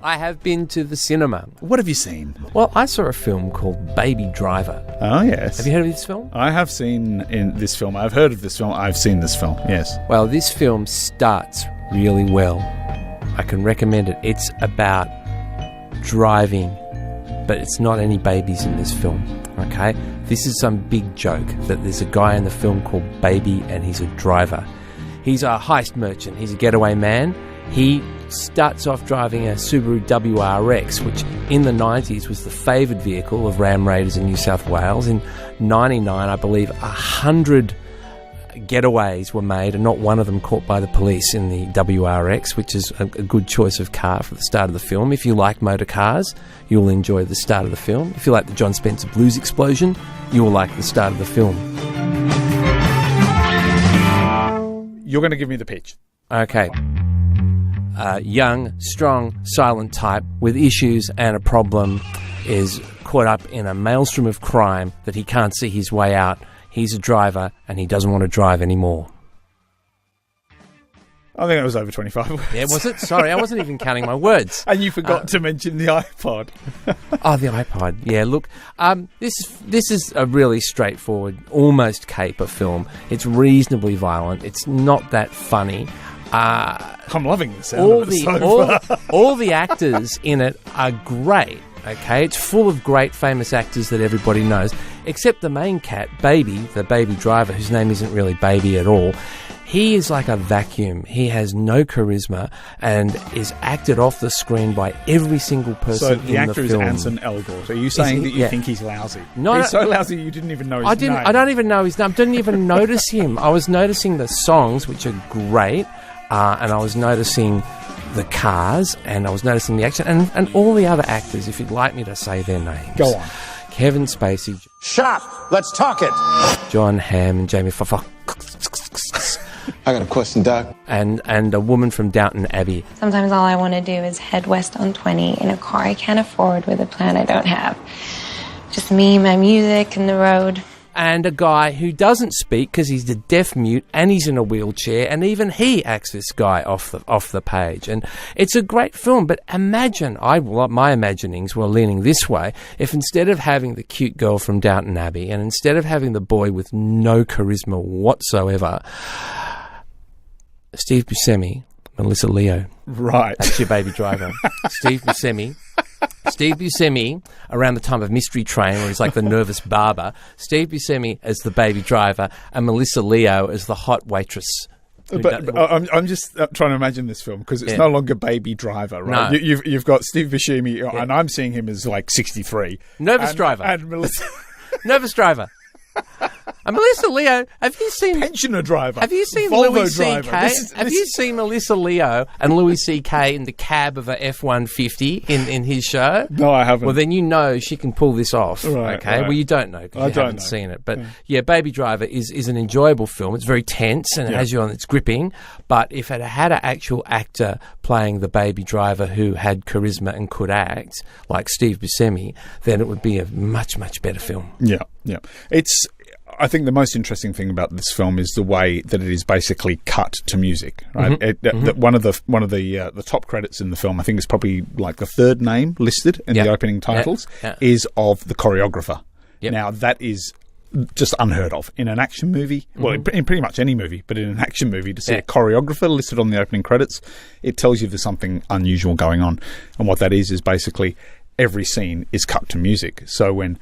I have been to the cinema. What have you seen? Well, I saw a film called Baby Driver. Oh, yes. Have you heard of this film? I have seen in this film. I've heard of this film. I've seen this film, yes. Well, this film starts really well. I can recommend it. It's about driving, but it's not any babies in this film, okay? This is some big joke that there's a guy in the film called Baby and he's a driver. He's a heist merchant. He's a getaway man. He starts off driving a Subaru WRX, which in the 90s was the favoured vehicle of Ram Raiders in New South Wales. In 99, I believe, 100 getaways were made and not one of them caught by the police in the WRX, which is a good choice of car for the start of the film. If you like motor cars, you'll enjoy the start of the film. If you like the John Spencer Blues Explosion, you'll like the start of the film. You're going to give me the pitch. Okay. Young, strong, silent type with issues and a problem is caught up in a maelstrom of crime that he can't see his way out. He's a driver and he doesn't want to drive anymore. I think it was over 25 words. Yeah, was it? Sorry, I wasn't even counting my words. And you forgot to mention the iPod. Oh, the iPod. Yeah, look, this is a really straightforward, almost caper film. It's reasonably violent. It's not that funny. I'm loving the sound of it so far. All the actors in it are great, okay? It's full of great famous actors that everybody knows, except the main cat, Baby, the baby driver, whose name isn't really Baby at all. He is like a vacuum. He has no charisma and is acted off the screen by every single person in the film. So the actor is Anson Elgort. Are you saying that you think he's lousy? No, he's so lousy you didn't even know his name. I don't even know his name. I didn't even notice him. I was noticing the songs, which are great, and I was noticing the cars, and I was noticing the action, and all the other actors, if you'd like me to say their names. Go on. Kevin Spacey. Shut up! Let's talk it! John Hamm and Jamie Foxx. I got a question, Doc. And a woman from Downton Abbey. Sometimes all I want to do is head west on 20 in a car I can't afford with a plan I don't have. Just me, my music, and the road. And a guy who doesn't speak because he's a deaf mute and he's in a wheelchair, and even he acts this guy off the page. And it's a great film, but imagine, my imaginings were leaning this way, if instead of having the cute girl from Downton Abbey and instead of having the boy with no charisma whatsoever, Steve Buscemi, Melissa Leo. Right. That's your Baby Driver. Steve Buscemi, around the time of Mystery Train, where he's like the nervous barber. Steve Buscemi as the baby driver, and Melissa Leo as the hot waitress. But I'm just trying to imagine this film, because it's no longer Baby Driver, right? No. You've got Steve Buscemi, and I'm seeing him as like 63. Nervous driver. And Melissa... Nervous driver. And Melissa Leo, have you seen... Pensioner driver. Have you seen Volvo Louis driver. C.K.? Have you seen Melissa Leo and Louis C.K. in the cab of a F-150 in his show? No, I haven't. Well, then you know she can pull this off, right, okay? Right. Well, you don't know because you haven't seen it. But yeah, Baby Driver is an enjoyable film. It's very tense and it has you on, it's gripping. But if it had an actual actor playing the baby driver who had charisma and could act, like Steve Buscemi, then it would be a much, much better film. Yeah, yeah. I think the most interesting thing about this film is the way that it is basically cut to music. Right, one of the top credits in the film, I think, is probably like the third name listed in the opening titles, is of the choreographer. Yep. Now that is just unheard of in an action movie. Well, in pretty much any movie, but in an action movie, to see a choreographer listed on the opening credits, it tells you there's something unusual going on. And what that is basically every scene is cut to music. So when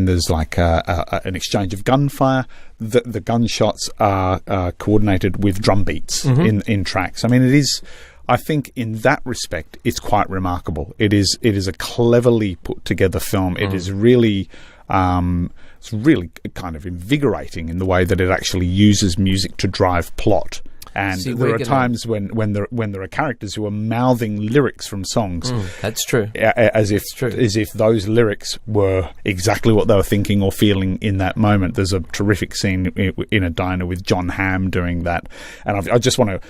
there's like an exchange of gunfire, the gunshots are coordinated with drum beats in tracks. I mean, it is. I think in that respect, it's quite remarkable. It is a cleverly put together film. It is really. It's really kind of invigorating in the way that it actually uses music to drive plot. And there are times when there are characters who are mouthing lyrics from songs. That's true. As if those lyrics were exactly what they were thinking or feeling in that moment. There's a terrific scene in a diner with John Hamm doing that. And I just want a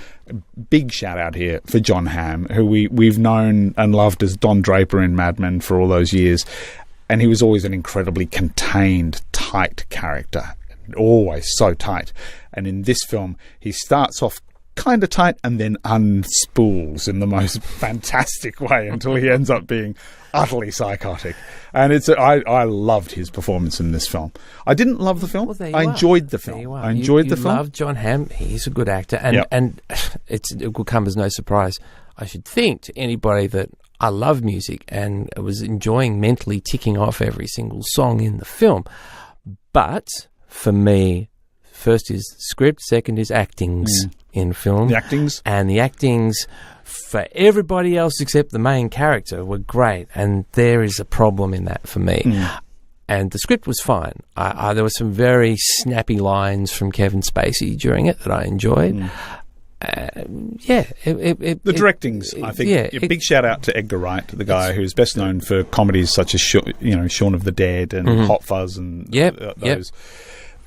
big shout out here for John Hamm, who we've known and loved as Don Draper in Mad Men for all those years. And he was always an incredibly contained, tight character. Always so tight. And in this film, he starts off kind of tight and then unspools in the most fantastic way until he ends up being utterly psychotic. And I loved his performance in this film. I didn't love the film. I enjoyed the film. I enjoyed the film. You love John Hamm. He's a good actor. And it will come as no surprise, I should think, to anybody that I love music and was enjoying mentally ticking off every single song in the film. But for me, first is script, second is actings in film. The actings? And the actings for everybody else except the main character were great. And there is a problem in that for me. And the script was fine. There were some very snappy lines from Kevin Spacey during it that I enjoyed. The directing's, I think, a big shout out to Edgar Wright, the guy who's best known for comedies such as Shaun of the Dead and Hot Fuzz and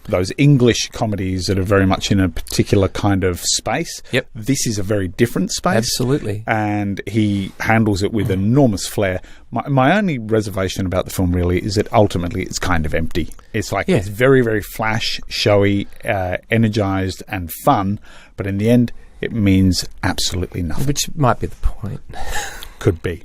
those English comedies that are very much in a particular kind of space. This is a very different space. Absolutely. And he handles it with enormous flair. My only reservation about the film really is that ultimately it's kind of empty. It's like it's very, very flash, showy, energized and fun, but in the end it means absolutely nothing. Which might be the point. Could be.